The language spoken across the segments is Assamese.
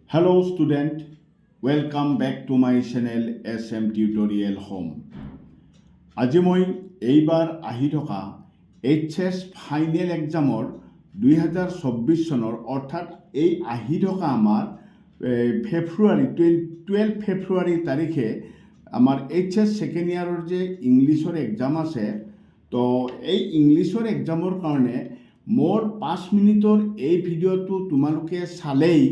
Hello student, welcome back to my channel SM Tutorial Home. আজি মই এইবাৰ আহি থকা HS ফাইনেল এক্সামৰ 2024 চনৰ অৰ্থাৎ এই আহি থকা আমাৰ ফেব্ৰুৱাৰী 12 ফেব্ৰুৱাৰী তাৰিখে আমাৰ HS সেকেন্ড ইয়াৰৰ যে ইংলিছৰ এক্সাম আছে তো এই ইংলিছৰ এক্সামৰ কাৰণে মোৰ 5 মিনিটৰ এই ভিডিঅ'টো তোমালোকে চালেই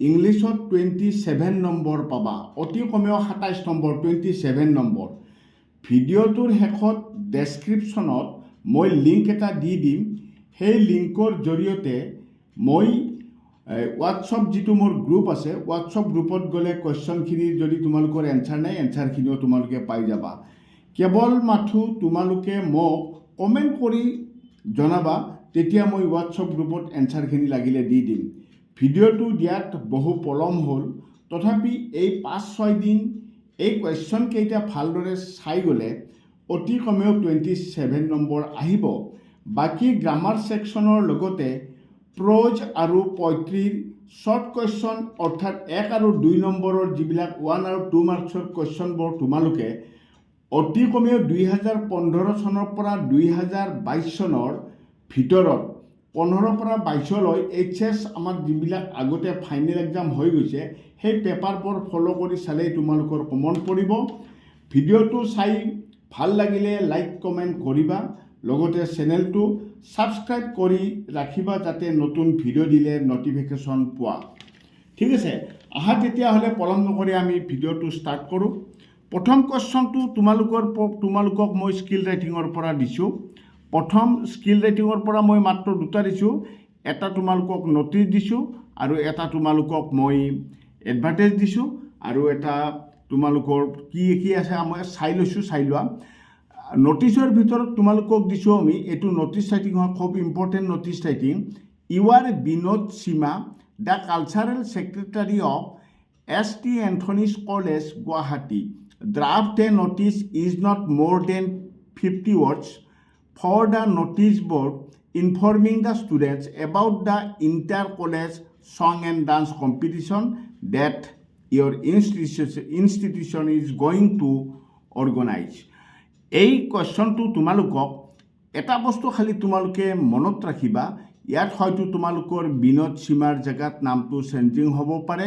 ইংলিছত 27 নম্বৰ পাবা অতি কমেও 27 নম্বৰ 27 নম্বৰ ভিডিঅ'টোৰ শেষত ডেছক্ৰিপশ্যনত মই লিংক এটা দি দিম সেই লিংকৰ জৰিয়তে মই হোৱাটছআপ যিটো মোৰ গ্ৰুপ আছে হোৱাটছআপ গ্ৰুপত গ'লে কুৱেশ্যনখিনিৰ যদি তোমালোকৰ এনচাৰ নাই এনচাৰখিনিও তোমালোকে পাই যাবা কেৱল মাথো তোমালোকে মোক কমেণ্ট কৰি জনাবা তেতিয়া মই হোৱাটছআপ গ্ৰুপত এনচাৰখিনি লাগিলে দি দিম ভিডিঅ'টো দিয়াত বহু পলম হ'ল তথাপি এই 5-6 দিন এই কুৱেশ্যন কেইটা ভালদৰে চাই গ'লে অতি কমেও 27 নম্বৰ আহিব বাকী গ্ৰামাৰ ছেকশ্যনৰ লগতে প্ৰজ আৰু পয়েট্ৰিৰ শ্বৰ্ট কুৱেশ্যন অৰ্থাৎ 1 আৰু 2 নম্বৰৰ যিবিলাক 1 আৰু 2 মাৰ্কছৰ কুৱেশ্যনবোৰ তোমালোকে অতি কমেও 2015 চনৰ পৰা 2022 চনৰ ভিতৰত 15 পৰা 22 লৈ HS আমাৰ যিবিলাক আগতে ফাইনেল এক্সাম হৈ গৈছে সেই পেপাৰবোৰ ফ'ল' কৰি চালেই তোমালোকৰ কমন পৰিব ভিডিঅ'টো চাই ভাল লাগিলে লাইক কমেণ্ট কৰিবা লগতে চেনেলটো ছাবস্ক্ৰাইব কৰি ৰাখিবা যাতে নতুন ভিডিঅ' দিলে নটিফিকেশ্যন পোৱা ঠিক আছে আহা তেতিয়াহ'লে পলম নকৰি আমি ভিডিঅ'টো ষ্টাৰ্ট কৰোঁ প্ৰথম কুৱেশ্যনটো তোমালোকক মই স্কিল ৰাইটিঙৰ পৰা দিছোঁ প্ৰথম স্কিল ৰাইটিঙৰ পৰা মই মাত্ৰ দুটা দিছোঁ এটা তোমালোকক নটিচ দিছোঁ আৰু এটা তোমালোকক মই এডভাৰ্টাইজ দিছোঁ আৰু এটা তোমালোকৰ কি আছে মই চাই লৈছোঁ চাই লোৱা নটিচৰ ভিতৰত তোমালোকক দিছোঁ আমি এইটো নটিচ ৰাইটিং হয় খুব important notice writing you are Binod Seema the cultural secretary of ST Anthony's college Guwahati draft a notice is not more than 50 words for the notice board informing the students about the inter-college song and dance competition that your institution is going to organize. এই কুৱেশ্যনটো তোমালোকক এটা বস্তু খালি তোমালোকে মনত ৰাখিবা ইয়াত হয়তো তোমালোকৰ বিনোদ সীমাৰ জেগাত নামটো চেঞ্জিং হ'ব পাৰে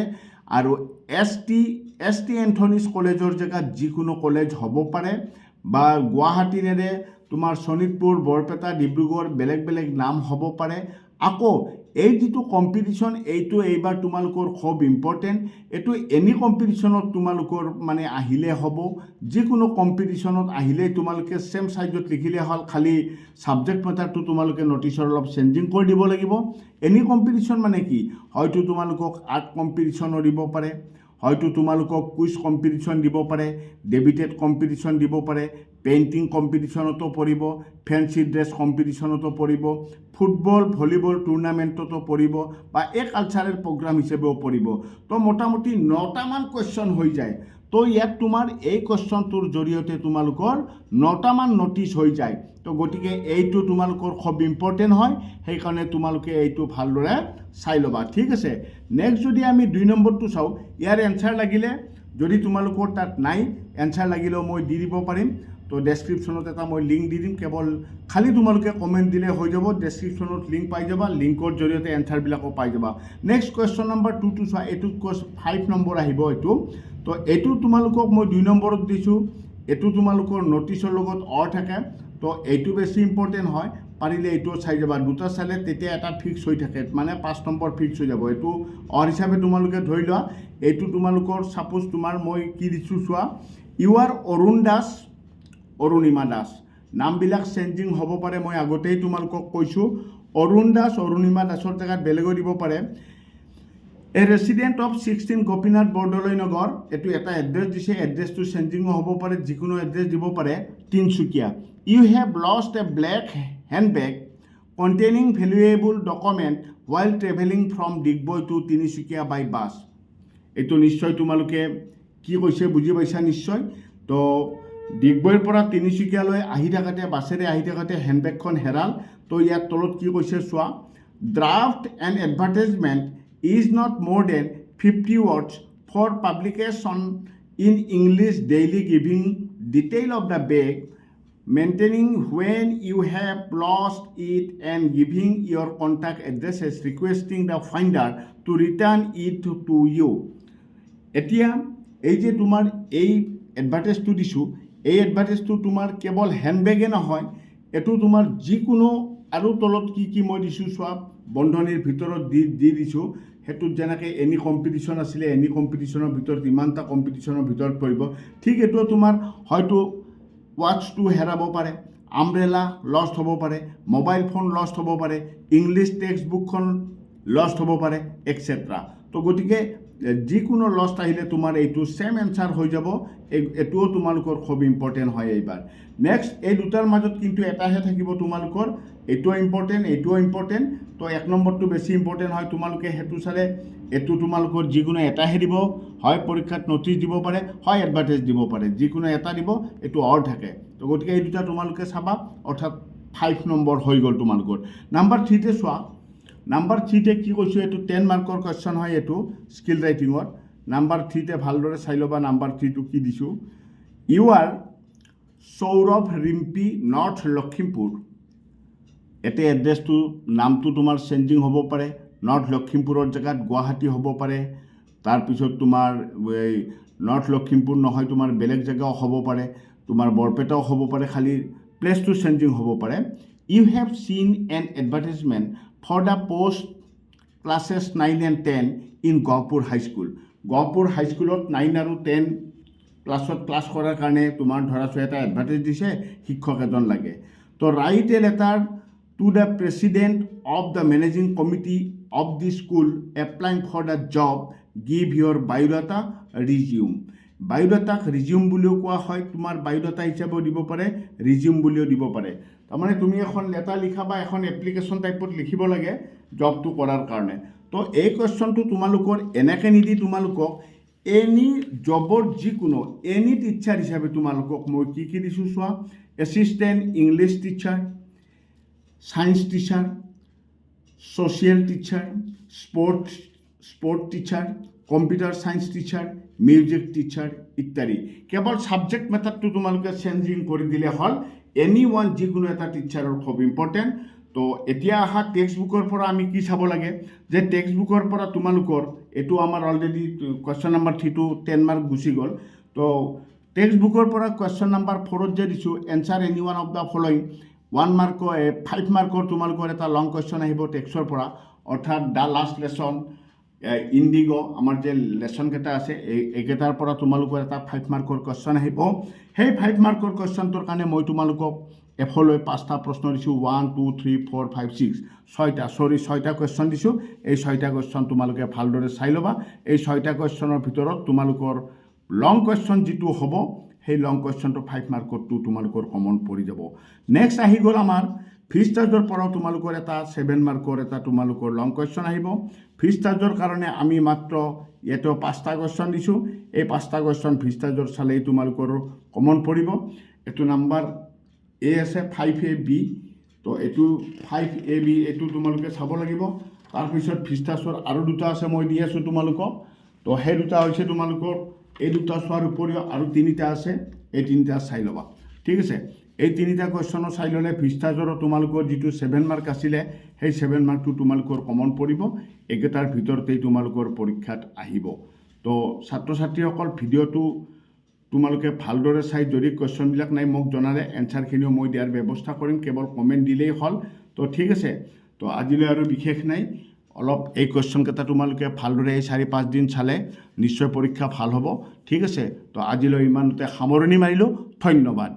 আৰু ST এন্থনিজ কলেজৰ জেগাত যিকোনো কলেজ হ'ব পাৰে বা গুৱাহাটীৰে তোমাৰ শোণিতপুৰ বৰপেটা ডিব্ৰুগড় বেলেগ নাম হ'ব পাৰে আকৌ এই যিটো কম্পিটিশ্যন এইটো এইবাৰ তোমালোকৰ খুব ইম্পৰ্টেণ্ট এইটো এনি কম্পিটিশ্যনত তোমালোকৰ মানে আহিলে হ'ব যিকোনো কম্পিটিশ্যনত আহিলে তোমালোকে চেম সাইজত লিখিলে হ'ল খালি সাবজেক্ট মেটাৰটো তোমালোকে নটিচৰ অলপ চেঞ্জিং কৰি দিব লাগিব এনি কম্পিটিশ্যন মানে কি হয়তো তোমালোকক আৰ্ট কম্পিটিশ্যনৰ দিব পাৰে হয়তো তোমালোকক কুইজ কম্পিটিশ্যন দিব পাৰে ডেবিটেড কম্পিটিশ্যন দিব পাৰে পেইণ্টিং কম্পিটিশ্যনতো পৰিব ফেন্সি ড্ৰেছ কম্পিটিশ্যনতো পৰিব ফুটবল ভলিবল টুৰ্ণামেণ্টতো পৰিব বা এই কালচাৰেল প্ৰগ্ৰাম হিচাপেও পৰিব তো মোটামুটি 9টামান কুৱেশ্যন হৈ যায় তো ইয়াত তোমাৰ এই কুৱেশ্যনটোৰ জৰিয়তে তোমালোকৰ 9টামান নটিচ হৈ যায় তো গতিকে এইটো তোমালোকৰ খুব ইম্পৰ্টেণ্ট হয় সেইকাৰণে তোমালোকে এইটো ভালদৰে চাই ল'বা ঠিক আছে নেক্সট যদি আমি 2 নম্বৰটো চাওঁ ইয়াৰ এনচাৰ লাগিলে যদি তোমালোকৰ তাত নাই এনচাৰ লাগিলেও মই দি দিব পাৰিম তো ডেছক্ৰিপশ্যনত এটা মই লিংক দি দিম কেৱল খালি তোমালোকে কমেণ্ট দিলে হৈ যাব ডেছক্ৰিপশ্যনত লিংক পাই যাবা লিংকৰ জৰিয়তে এনচাৰবিলাকো পাই যাবা নেক্সট কুৱেশ্যন নম্বৰ 2টো চোৱা এইটো 5 নম্বৰ আহিব এইটো তো এইটো তোমালোকক মই 2 নম্বৰত দিছোঁ এইটো তোমালোকৰ নটিচৰ লগত থাকে তো এইটো বেছি ইম্পৰ্টেণ্ট হয় পাৰিলে এইটো চাই যাবা দুটা চালে তেতিয়া এটা ফিক্স হৈ থাকে মানে 5 নম্বৰ ফিক্স হৈ যাব এইটো হিচাপে তোমালোকে ধৰি লোৱা এইটো তোমালোকৰ সাপোজ তোমাৰ মই কি দিছোঁ চোৱা ইউ আৰ অৰুণ দাস অৰুণিমা দাস নামবিলাক চেঞ্জিং হ'ব পাৰে মই আগতেই তোমালোকক কৈছোঁ অৰুণ দাস অৰুণিমা দাসৰ জেগাত বেলেগো দিব পাৰে এ ৰেচিডেণ্ট অফ 16 গোপীনাথ বৰদলৈ নগৰ এইটো এটা এড্ৰেছ দিছে এড্ৰেছটো চেঞ্জিঙো হ'ব পাৰে যিকোনো এড্ৰেছ দিব পাৰে Tinsukia you have lost a black handbag containing valuable document while traveling from Digboi to Tinsukia by bus এইটো নিশ্চয় তোমালোকে কি কৈছে বুজি পাইছা নিশ্চয় তো ডিগবৈৰ পৰা তিনিচুকীয়ালৈ আহি থাকোঁতে বাছেৰে আহি থাকোঁতে হেণ্ডবেগখন হেৰাল তো ইয়াত তলত কি কৈছে চোৱা draft and advertisement is not more than 50 words for publication in English daily, giving detail of the bag, maintaining when you have lost it, and giving your contact addresses, requesting the finder to return it to you. এতিয়া এই যে তোমাৰ এই এডভাৰটাইজটো দিছোঁ, এই এডভাৰটাইজটো তোমাৰ কেৱল হেণ্ডবেগে নহয়, এইটো তোমাৰ যিকোনো আৰু তলত কি মই দিছোঁ চোৱা, বন্ধনীৰ ভিতৰত দি দিছোঁ। সেইটোত যেনেকৈ এনি কম্পিটিশ্যন আছিলে, এনি কম্পিটিশ্যনৰ ভিতৰত ইমানটা কম্পিটিশ্যনৰ ভিতৰত পৰিব। ঠিক এইটো তোমাৰ হয়তো ৱাটচটো হেৰাব পাৰে, আমব্ৰেলা লষ্ট হ'ব পাৰে, মোবাইল ফোন লষ্ট হ'ব পাৰে, ইংলিছ টেক্সট বুকখন লষ্ট হ'ব পাৰে, এক্সেট্ৰা। তো গতিকে যিকোনো লষ্ট আহিলে তোমাৰ এইটো ছেম এনচাৰ হৈ যাব। এইটোও তোমালোকৰ খুব ইম্পৰ্টেণ্ট হয় এইবাৰ। নেক্সট এই দুটাৰ মাজত কিন্তু এটাহে থাকিব তোমালোকৰ, এইটোও ইম্পৰ্টেণ্ট, এইটোও ইম্পৰ্টেণ্ট। তো 1 নম্বৰটো বেছি ইম্পৰ্টেণ্ট হয়, তোমালোকে সেইটো চালে এইটো তোমালোকৰ যিকোনো এটাহে দিব, হয় পৰীক্ষাত ন'টিচ দিব পাৰে, হয় এডভাৰটাইজ দিব পাৰে, যিকোনো এটা দিব, এইটো অৰ থাকে। তো গতিকে এই দুটা তোমালোকে চাবা, অৰ্থাৎ 5 নম্বৰ হৈ গ'ল তোমালোকৰ। নাম্বাৰ 3তে চোৱা, নাম্বাৰ 3তে কি কৈছোঁ, এইটো 10 মাৰ্কৰ কুৱেশ্যন হয়, এইটো স্কিল ৰাইটিঙৰ। নাম্বাৰ 3তে ভালদৰে চাই ল'বা, নাম্বাৰ 3টো কি দিছোঁ। You are Sourav Rimpi, north Lakhimpur. এতে এড্ৰেছটো নামটো তোমাৰ চেঞ্জিং হ'ব পাৰে, নৰ্থ লখিমপুৰৰ জেগাত গুৱাহাটী হ'ব পাৰে, তাৰপিছত তোমাৰ এই নৰ্থ লখিমপুৰ নহয় তোমাৰ বেলেগ জেগাও হ'ব পাৰে, তোমাৰ বৰপেটাও হ'ব পাৰে, খালি প্লেচটো চেঞ্জিং হ'ব পাৰে। You have seen an advertisement for the post classes 9 and 10 in Gohpur high school. Gohpur হাইস্কুলত 9 আৰু 10 ক্লাছত ক্লাছ কৰাৰ কাৰণে তোমাৰ ধৰাছোৱা এটা এডভাৰটাইজ দিছে, শিক্ষক এজন লাগে। তো write a letter to the president of the managing committee of the school applying for the job, give your biodata, resume. বায়োডাটাক ৰিজিউম বুলিও কোৱা হয়, তোমাৰ বায়োডাটা হিচাপেও দিব পাৰে, ৰিজিউম বুলিও দিব পাৰে। তাৰমানে তুমি এখন লেটাৰ লিখা বা এখন এপ্লিকেশ্যন টাইপত লিখিব লাগে জবটো কৰাৰ কাৰণে। তো এই কুৱেশ্যনটো তোমালোকৰ এনেকৈ নিদি তোমালোকক এনি জবৰ যিকোনো এনি টিচাৰ হিচাপে তোমালোকক মই কি দিছোঁ চোৱা, assistant English teacher, science teacher, social teacher, sport teacher, computer science teacher, music teacher ইত্যাদি। কেৱল ছাবজেক্ট মেটাৰটো তোমালোকে চেঞ্জিং কৰি দিলে হ'ল, এনি ওৱান যিকোনো এটা টিচাৰৰ খুব ইম্পৰ্টেণ্ট। তো এতিয়া অহা টেক্সট বুকৰ পৰা আমি কি চাব লাগে, যে টেক্সট বুকৰ পৰা তোমালোকৰ এইটো আমাৰ অলৰেডি কুৱেশ্যন নাম্বাৰ 3টো 10 মাৰ্ক গুচি গ'ল। তো টেক্সট বুকৰ পৰা কুৱেশ্যন নাম্বাৰ 4ত যে দিছোঁ, answer any one of the following, 5 মাৰ্কৰ তোমালোকৰ এটা লং কুৱেশ্যন আহিব টেক্সটৰ পৰা, অৰ্থাৎ দ্য লাষ্ট লেচন, ইণ্ডিগ' আমাৰ যে লেচনকেইটা আছে এইকেইটাৰ পৰা তোমালোকৰ এটা 5 মাৰ্কৰ কুৱেশ্যন আহিব। সেই 5 মাৰ্কৰ কুৱেশ্যনটোৰ কাৰণে মই তোমালোকক এফলৈ 5টা প্ৰশ্ন দিছোঁ, 1 2 3 4 5 6 6টা কুৱেশ্যন দিছোঁ। এই 6টা কুৱেশ্যন তোমালোকে ভালদৰে চাই ল'বা। এই 6টা কুৱেশ্যনৰ ভিতৰত তোমালোকৰ লং কুৱেশ্যন যিটো হ'ব, সেই লং কুৱেশ্যনটো 5 মাৰ্কৰটো তোমালোকৰ কমন পৰি যাব। নেক্সট আহি গ'ল আমাৰ ফিজ চাৰ্জৰ পৰাও তোমালোকৰ এটা 7 মাৰ্কৰ এটা তোমালোকৰ লং কুৱেশ্যন আহিব। ফিজ চাৰ্জৰ কাৰণে আমি মাত্ৰ ইয়াতেও 5টা কুৱেশ্যন দিছোঁ। এই 5টা কুৱেশ্যন ফিজ চাৰ্জৰ চালেই তোমালোকৰ কমন পৰিব। এইটো নাম্বাৰ এ আছে 5AB, তো এইটো 5AB এইটো তোমালোকে চাব লাগিব। তাৰপিছত ফিজ চাৰ্জৰ আৰু 2টা আছে, মই দি আছোঁ তোমালোকক। তো সেই 2টা হৈছে তোমালোকৰ এই 2টা চোৱাৰ উপৰিও আৰু 3টা আছে, এই 3টা চাই ল'বা, ঠিক আছে। এই 3টা কুৱেশ্যনো চাই ল'লে ফিজ চাৰ্জৰো তোমালোকৰ যিটো 7 মাৰ্ক আছিলে, সেই 7 মাৰ্কটো তোমালোকৰ কমন পৰিব। এইকেইটাৰ ভিতৰতেই তোমালোকৰ পৰীক্ষাত আহিব। তো ছাত্ৰ ছাত্ৰীসকল ভিডিঅ'টো তোমালোকে ভালদৰে চাই, যদি কুৱেশ্যনবিলাক নাই মোক জনালে এনচাৰখিনিও মই দিয়াৰ ব্যৱস্থা কৰিম, কেৱল কমেণ্ট দিলেই হ'ল। তো ঠিক আছে, তো আজিলৈ আৰু বিশেষ নাই। অলপ এই কুৱেশ্যনকেইটা তোমালোকে ভালদৰে এই 4-5 দিন চালে নিশ্চয় পৰীক্ষা ভাল হ'ব, ঠিক আছে। তো আজিলৈ ইমানতে সামৰণি মাৰিলোঁ, ধন্যবাদ।